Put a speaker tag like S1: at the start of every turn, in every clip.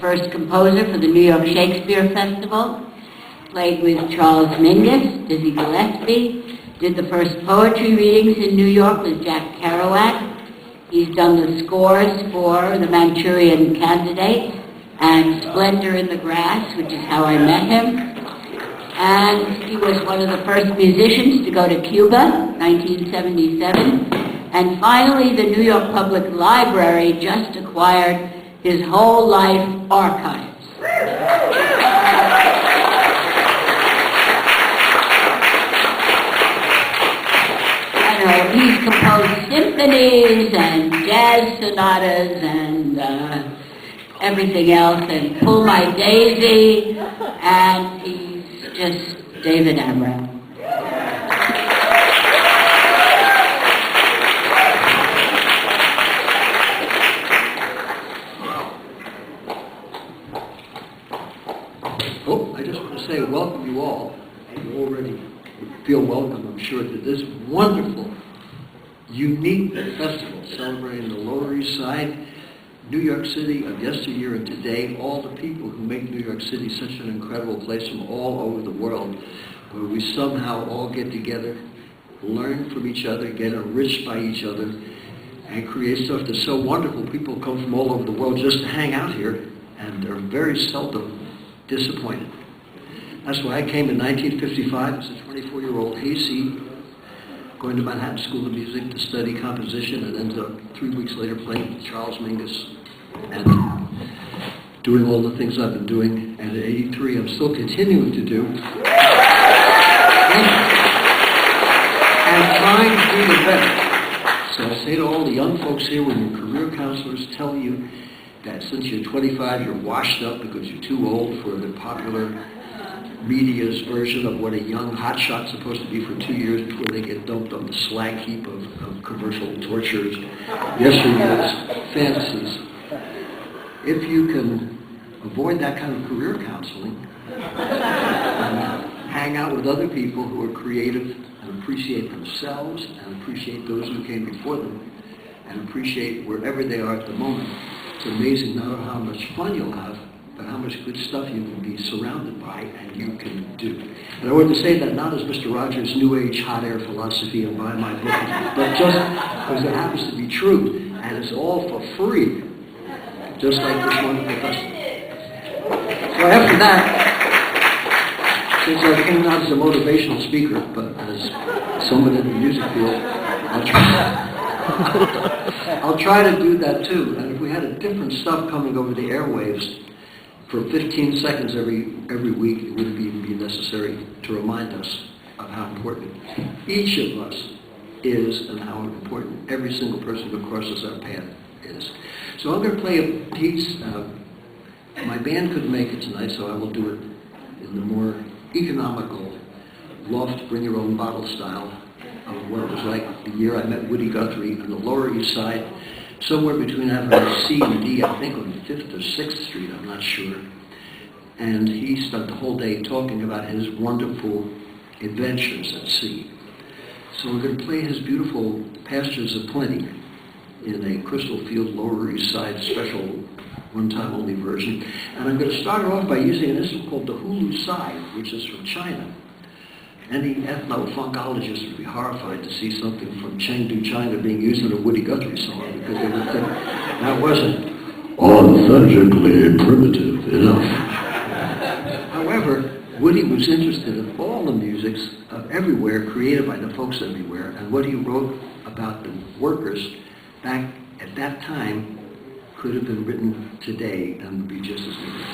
S1: first composer for the New York Shakespeare Festival, played with Charles Mingus, Dizzy Gillespie, did the first poetry readings in New York with Jack Kerouac. He's done the scores for The Manchurian Candidate and Splendor in the Grass, which is how I met him. And he was one of the first musicians to go to Cuba, 1977. And finally, the New York Public Library just acquired his whole life archives. He's composed symphonies and jazz sonatas and everything else, and Pull My Daisy, and he's just David Amram.
S2: Oh, I just want to say welcome you all. You already feel welcome, I'm sure, to this wonderful, unique festival celebrating the Lower East Side, New York City of yesteryear and today, all the people who make New York City such an incredible place from all over the world, where we somehow all get together, learn from each other, get enriched by each other, and create stuff that's so wonderful. People come from all over the world just to hang out here, and they're very seldom disappointed. That's why I came in 1955 as a 24-year-old hayseed, going to Manhattan School of Music to study composition, and ended up 3 weeks later playing with Charles Mingus and doing all the things I've been doing. And at 83, I'm still continuing to do. And trying to do the best. So I say to all the young folks here, when your career counselors tell you that since you're 25, you're washed up because you're too old for the popular media's version of what a young hotshot's supposed to be for 2 years before they get dumped on the slag heap of commercial tortures, yesterday's fantasies. If you can avoid that kind of career counseling, and hang out with other people who are creative and appreciate themselves and appreciate those who came before them and appreciate wherever they are at the moment, it's amazing not only how much fun you'll have, but how much good stuff you can be surrounded by and you can do. And I want to say that not as Mr. Rogers' New Age hot air philosophy and buy my book, but just because it happens to be true, and it's all for free, just like this wonderful festival. So after that, since I came out as a motivational speaker, but as someone in the music field, I'll try to do that too. And if we had a different stuff coming over the airwaves for 15 seconds every week, it wouldn't even be necessary to remind us of how important each of us is and how important every single person who crosses our path is. So I'm going to play a piece. My band couldn't make it tonight, so I will do it in the more economical, loft, bring your own bottle style of what it was like the year I met Woody Guthrie on the Lower East Side, somewhere between Avenue C and D, I think on 5th or 6th Street, I'm not sure. And he spent the whole day talking about his wonderful adventures at sea. So we're going to play his beautiful Pastures of Plenty in a Crystal Field Lower East Side special one-time only version. And I'm going to start off by using an instrument called the Hulu Sai, which is from China. Any ethno-funkologist would be horrified to see something from Chengdu, China being used in a Woody Guthrie song, because they would think that wasn't authentically primitive enough. However, Woody was interested in all the musics of everywhere, created by the folks everywhere, and what he wrote about the workers back at that time could have been written today and would be just as good.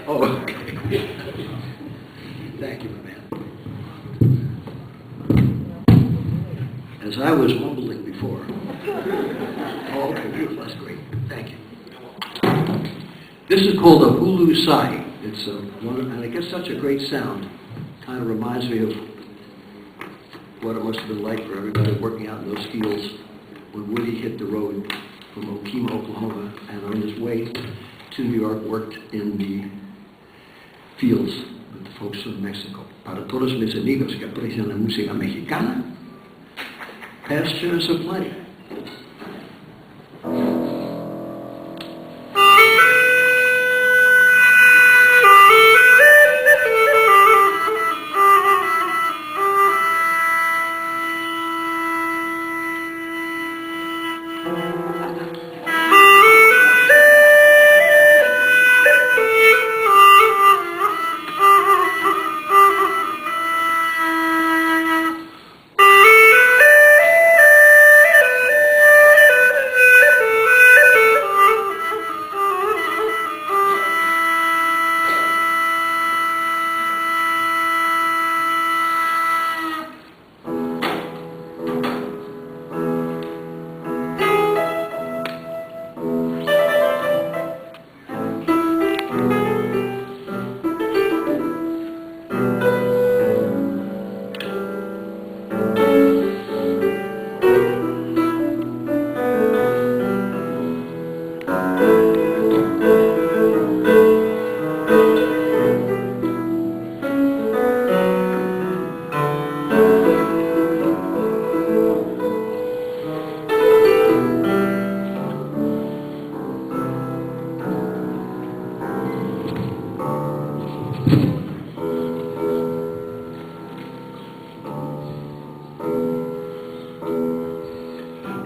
S2: Oh, okay. Thank you, my man. As I was mumbling before. Oh, okay, beautiful. That's great. Thank you. This is called a Hulu Sai. It's and it gets such a great sound. Kind of reminds me of what it must have been like for everybody working out in those fields when Woody hit the road from Okima, Oklahoma, and on his way to New York worked in the fields with the folks from Mexico. Para todos mis amigos que aprecian la música mexicana, pastures of life.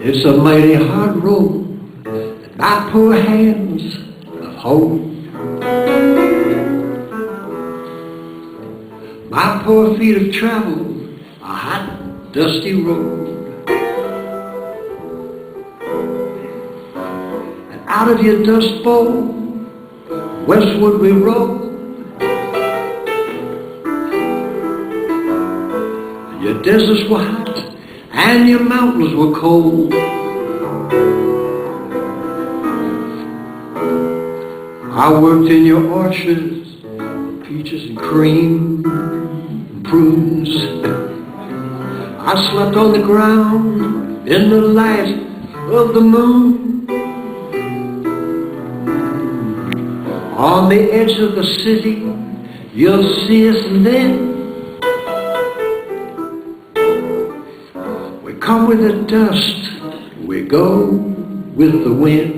S2: It's a mighty hard road that my poor hands have hold. My poor feet have traveled a hot, dusty road. And out of your dust bowl, westward we rode. Your deserts were hot and your mountains were cold. I worked in your orchards, peaches and cream and prunes. I slept on the ground in the light of the moon. On the edge of the city, you'll see us then. We come with the dust, we go with the wind.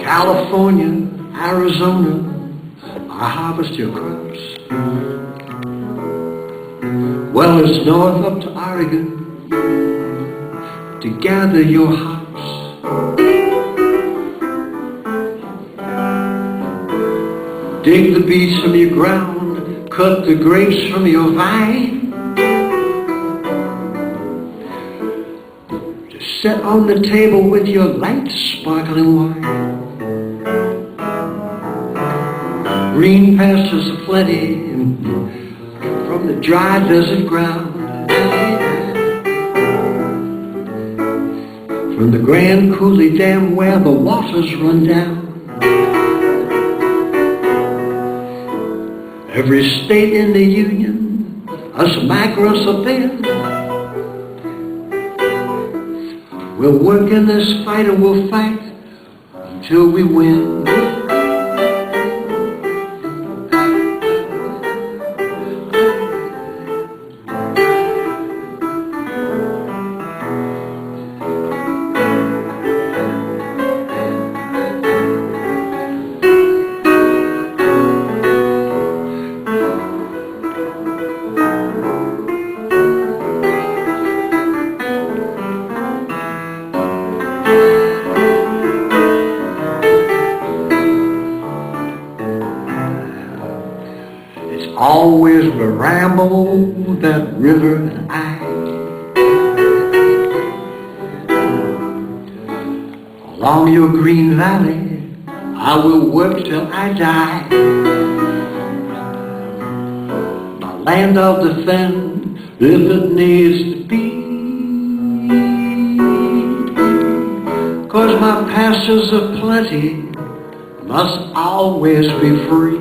S2: California, Arizona, I harvest your crops. Well, it's north up to Oregon to gather your hops. Dig the beets from your ground, cut the grapes from your vine. Just sit on the table with your light sparkling wine. Green pastures aplenty from the dry desert ground. From the Grand Coulee Dam where the waters run down. Every state in the Union, us migrants up there. We'll work in this fight and we'll fight until we win. Always we ramble that river and I. Along your green valley, I will work till I die. My land I'll defend if it needs to be. 'Cause my pastures are plenty
S3: must always be free.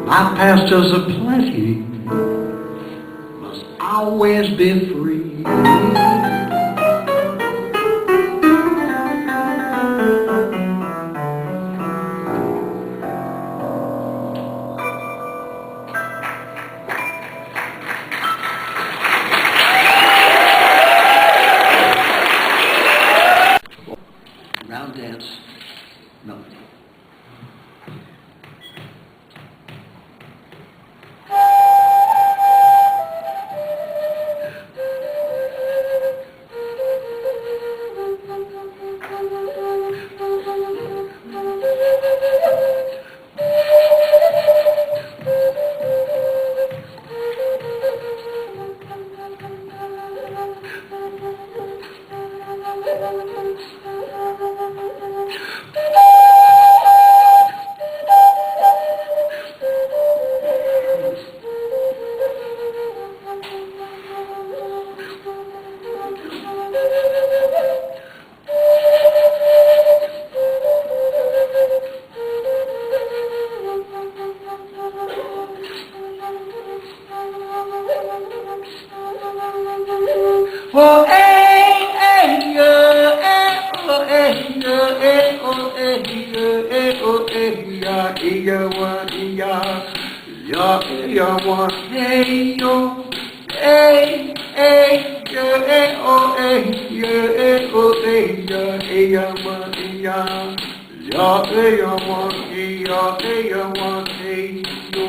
S3: My pastures aplenty, must always be free.
S2: Round dance melody.
S3: Oh, eh, eh, yeah, eh, oh, eh, yeah, eh, oh, eh, yeah, eh, oh, eh, yeah, yeah, one, yeah, yeah, yeah, one, hey, yo, eh, eh, yeah, eh, oh, eh, yeah, eh, oh, eh, yeah, one, yeah, yeah, one, yeah, one, hey, yo.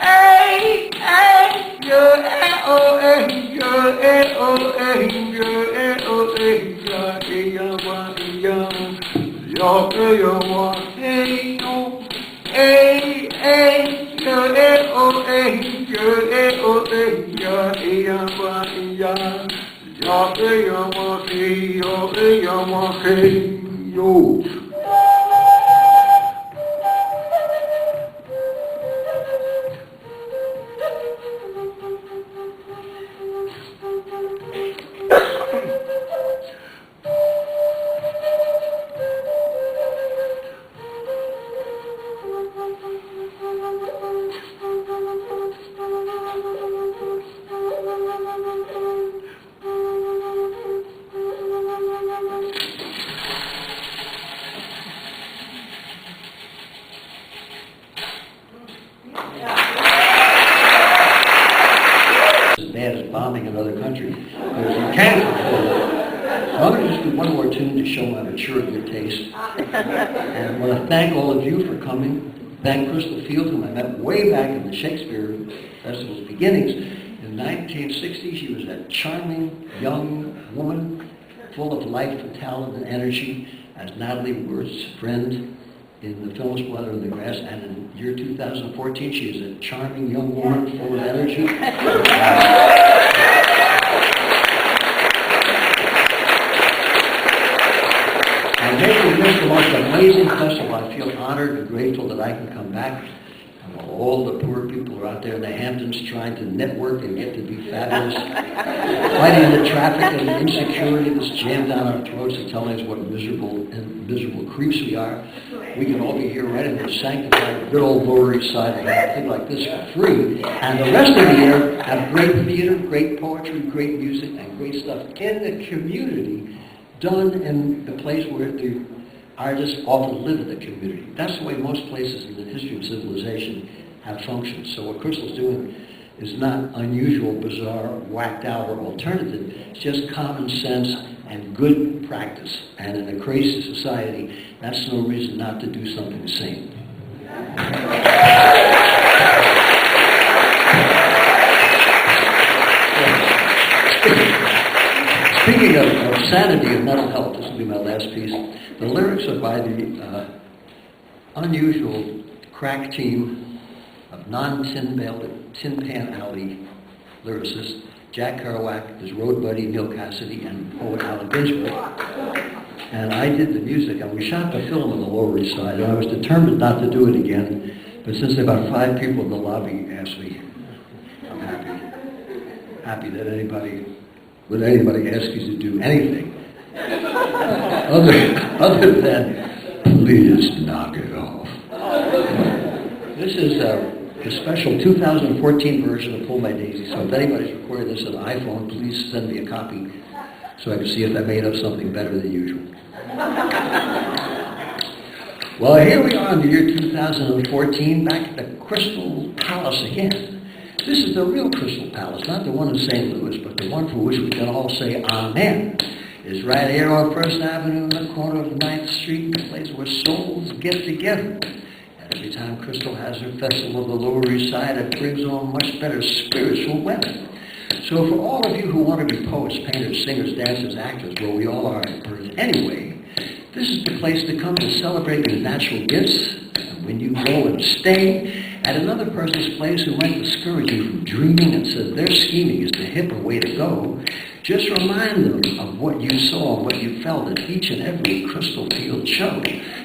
S3: Hey, hey, yeah, oh, hey, yeah, oh, hey, yeah, oh, hey, yeah, hey, oh, hey, hey, yeah, oh, hey, yeah, oh, hey, yeah, hey, yo.
S2: As bad as bombing another country. You can't afford it. I'm going to just do one more tune to show my maturity of taste. And I want to thank all of you for coming. Thank Crystal Field, whom I met way back in the Shakespeare Festival's beginnings. In 1960, she was a charming young woman, full of life and talent and energy, as Natalie Worth's friend in the film Splatter in the Grass. And in year 2014, she is a charming young woman, full of energy. And making this the most amazing festival, I feel honored and grateful that I can come back. And all the poor people who are out there in the Hamptons trying to network and get to be fabulous, fighting the traffic and the insecurity that's jammed down our throats and telling us what miserable creeps we are. We can all be here right in the sanctified, good old Lower East Side and have a thing like this for free. And the rest of the year have great theater, great poetry, great music, and great stuff in the community, done in the place where the artists often live in the community. That's the way most places in the history of civilization have functioned. So what Crystal's doing is not unusual, bizarre, whacked out, or alternative. It's just common sense and good practice. And in a crazy society, that's no reason not to do something sane. Speaking of sanity and mental health, this will be my last piece. The lyrics are by the unusual crack team of non-Tin Pan Alley lyricists, Jack Kerouac, his road buddy Neil Cassidy, and poet Allen Ginsberg. And I did the music, and we shot the film on the Lower East Side, and I was determined not to do it again, but since there were about 5 people in the lobby asked me, I'm happy that anybody ask you to do anything. other than, please knock it off. This is the special 2014 version of Pull My Daisy. So if anybody's recording this on an iPhone, please send me a copy so I can see if I made up something better than usual. Well, here we are in the year 2014, back at the Crystal Palace again. This is the real Crystal Palace, not the one in St. Louis, but the one for which we can all say Amen. It's right here on First Avenue in the corner of 9th Street, the place where souls get together. And every time Crystal has her festival of the Lower East Side, it brings on much better spiritual weather. So for all of you who want to be poets, painters, singers, dancers, actors, well, we all are anyway, this is the place to come to celebrate your natural gifts. And when you go and stay at another person's place who might discourage you from dreaming and says their scheming is the hipper way to go, just remind them of what you saw and what you felt at each and every Crystal Field show.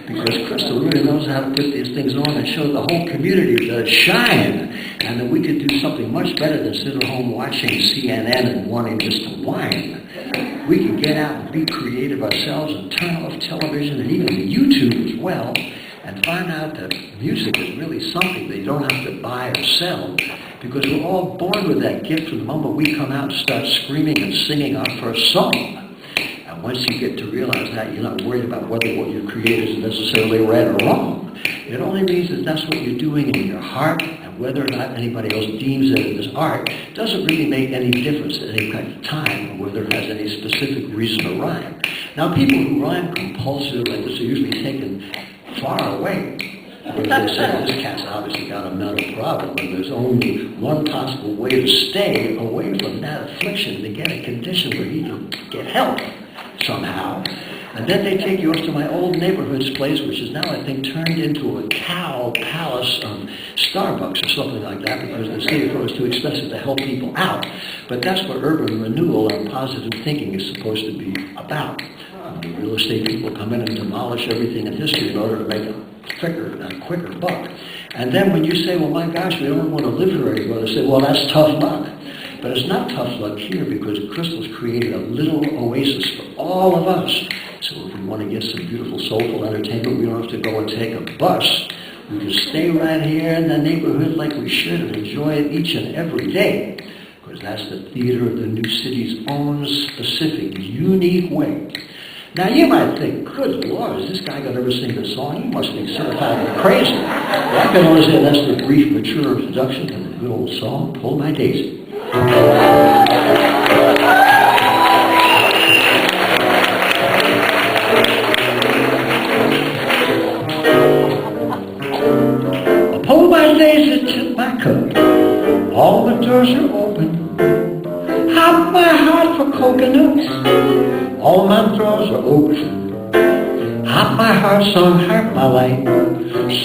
S2: Because Crystal really knows how to put these things on and show the whole community that it's shine, and that we could do something much better than sit at home watching CNN and wanting just to whine. We can get out and be creative ourselves and turn off television and even YouTube as well, and find out that music is really something that you don't have to buy or sell, because we're all born with that gift from the moment we come out and start screaming and singing our first song. And once you get to realize that, you're not worried about whether what you create is necessarily right or wrong. It only means that that's what you're doing in your heart, and whether or not anybody else deems it as art doesn't really make any difference at any kind of time, or whether it has any specific reason to rhyme. Now, people who rhyme compulsively like this are usually taken far away. Because they say, this cat's obviously got a mental problem, and there's only one possible way to stay away from that affliction, to get a condition where he can get help somehow. And then they take you up to my old neighborhood's place, which is now, I think, turned into a cow palace of Starbucks or something like that, because the city thought it was too expensive to help people out. But that's what urban renewal and positive thinking is supposed to be about. The real estate people come in and demolish everything in history in order to make a quicker buck. And then when you say, well, my gosh, we don't want to live here anymore, they say, well, that's tough luck. But it's not tough luck here, because Crystal's created a little oasis for all of us. So if we want to get some beautiful soulful entertainment, we don't have to go and take a bus. We can stay right here in the neighborhood like we should and enjoy it each and every day. Because that's the theater of the new city's own specific, unique way. Now, you might think, good Lord, is this guy going to ever sing this song? He must be certified crazy. Well, I can only say that's the brief, mature introduction to the good old song, Pull My Daisy. Pull my daisy to my cup, all the doors are open. Hop my heart for coconuts, all my drawers are open. Hop my heart song, harp my light,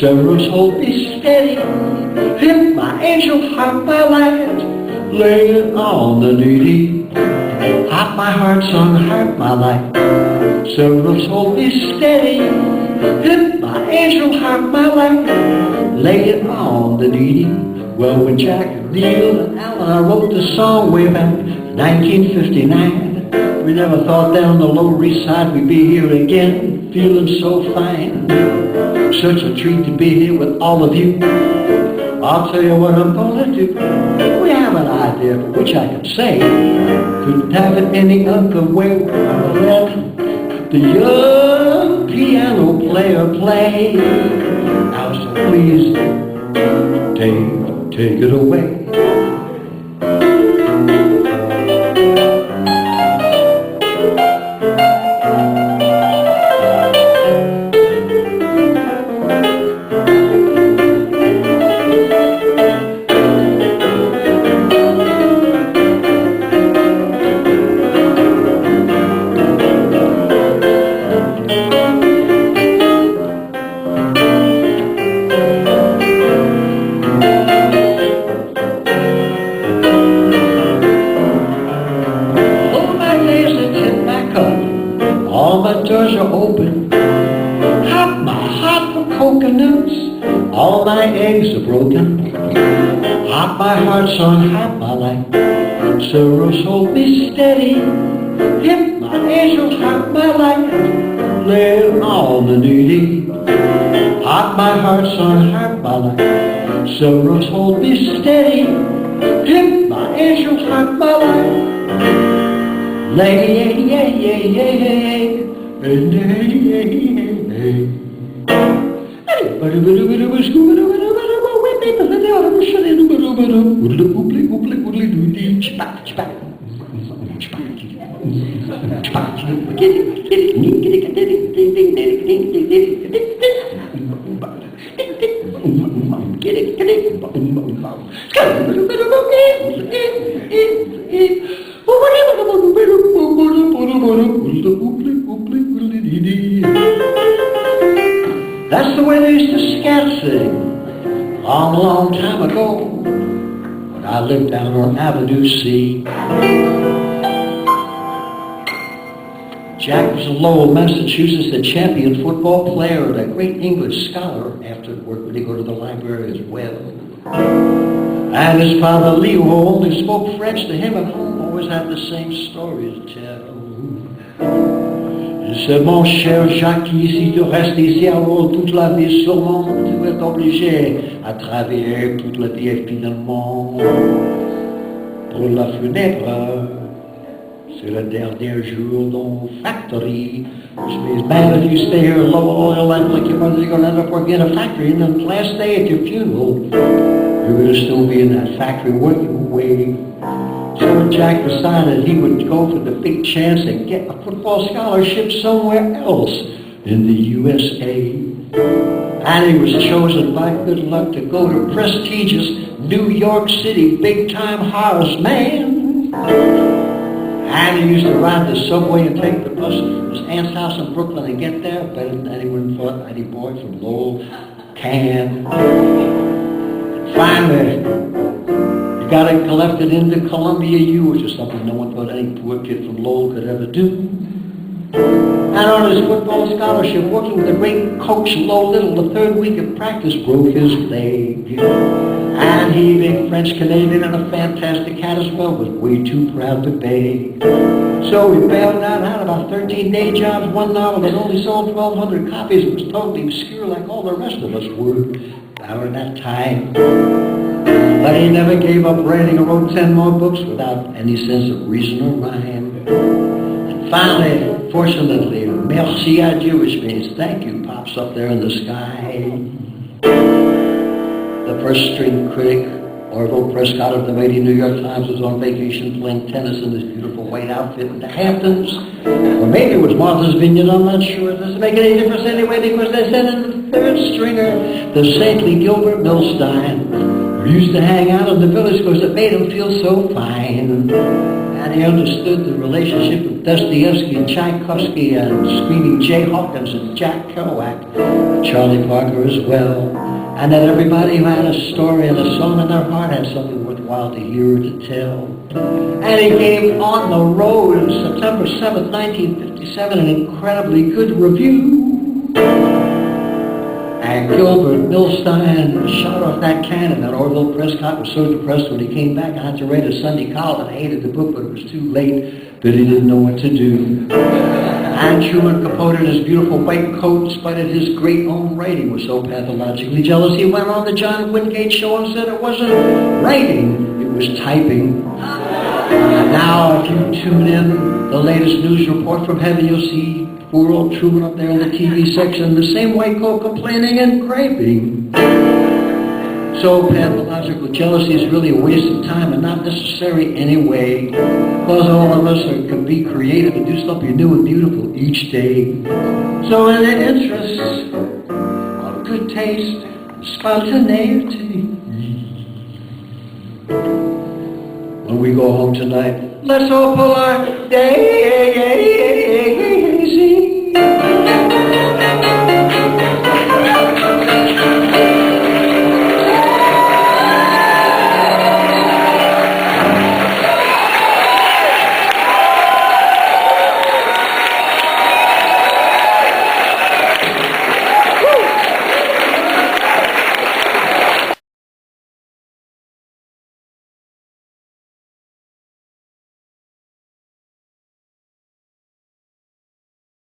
S2: sorrows hold me steady. Hit my angel, harp my light, lay it on the needy. Hop my heart song, harp my light, sorrows hold me steady. Hit my angel, harp my light, lay it on the needy. Well, when Jack, Neil, and Alan wrote the song way back in 1959, we never thought down the Lower East Side we'd be here again, feeling so fine. Such a treat to be here with all of you. I'll tell you what I'm gonna do. We have an idea for which I can say. Couldn't have it any other way. We're gonna let the young piano player play. Now, so please take it away. All my doors are open. Hop my heart for coconuts. All my eggs are broken. Hop my heart song, hop my life. Sorrows hold me steady.
S3: If my angels hurt my life, lay it on the needy. Heart my heart, son, heart my life, sorrows hold me steady. If my angels hurt my life, lay, yeah, yeah, yeah, That's the way they used to scat sing long, long time ago when I lived down on Avenue C. Jack was in Lowell, Massachusetts, a champion football player and a great English scholar. After work, would he go to the library as well? And his father, Leo, who only spoke French to him at home, always had the same story to tell. Il said, mon cher Jacques, si tu restes ici alors toute la vie, sûrement tu vas être obligé à travailler toute la vie finalement pour la fenêtre. C'est le dernier jour dans factory. Which means, man, if you stay here in low oil land like your mother, you're going to end up working in a factory. And then the last day at your funeral, you're going to still be in that factory working away. So Jack decided he would go for the big chance and get a football scholarship somewhere else in the USA. And he was chosen by good luck to go to prestigious New York City, big-time house, man. And he used to ride the subway and take the bus from his aunt's house in Brooklyn and get there better than anyone thought any boy from Lowell can. Finally, he got it collected into Columbia U, which is something no one thought any poor kid from Lowell could ever do. And on his football scholarship, working with the great coach Low Little, the third week of practice broke his leg. And he, being French-Canadian and a fantastic cat as well, was way too proud to beg. So he bailed out, had about 13 day jobs, one novel that only sold 1,200 copies and was totally obscure like all the rest of us were during that time. But he never gave up writing and wrote 10 more books without any sense of reason or rhyme. And finally, fortunately, merci à Dieu, which means thank you, pops up there in the sky. The first string critic, Orville Prescott of the mighty New York Times, was on vacation playing tennis in his beautiful white outfit in the Hamptons. Or maybe it was Martha's Vineyard, I'm not sure. It doesn't make any difference anyway because they sent in the third stringer, the saintly Gilbert Milstein, who used to hang out in the village because it made him feel so fine. And he understood the relationship of Dostoevsky and Tchaikovsky and Screaming Jay Hawkins and Jack Kerouac, and Charlie Parker as well. And that everybody who had a story and a song in their heart had something worthwhile to hear or to tell. And he gave On the Road on September 7th, 1957, an incredibly good review. And Gilbert Milstein shot off that cannon, and Orville Prescott was so depressed when he came back and had to write a Sunday column and hated the book, but it was too late, but he didn't know what to do. And Truman Capote in his beautiful white coat, in spite of his great own writing, was so pathologically jealous, he went on the John Wingate show and said it wasn't writing, it was typing. Now, if you tune in the latest news report from heaven, you'll see poor old Truman up there in the TV section, the same white coat complaining and griping. So pathological jealousy is really a waste of time and not necessary anyway, because all of us can be creative and do something new and beautiful each day. So in the interest of good taste and spontaneity, when we go home tonight, let's all pull our day.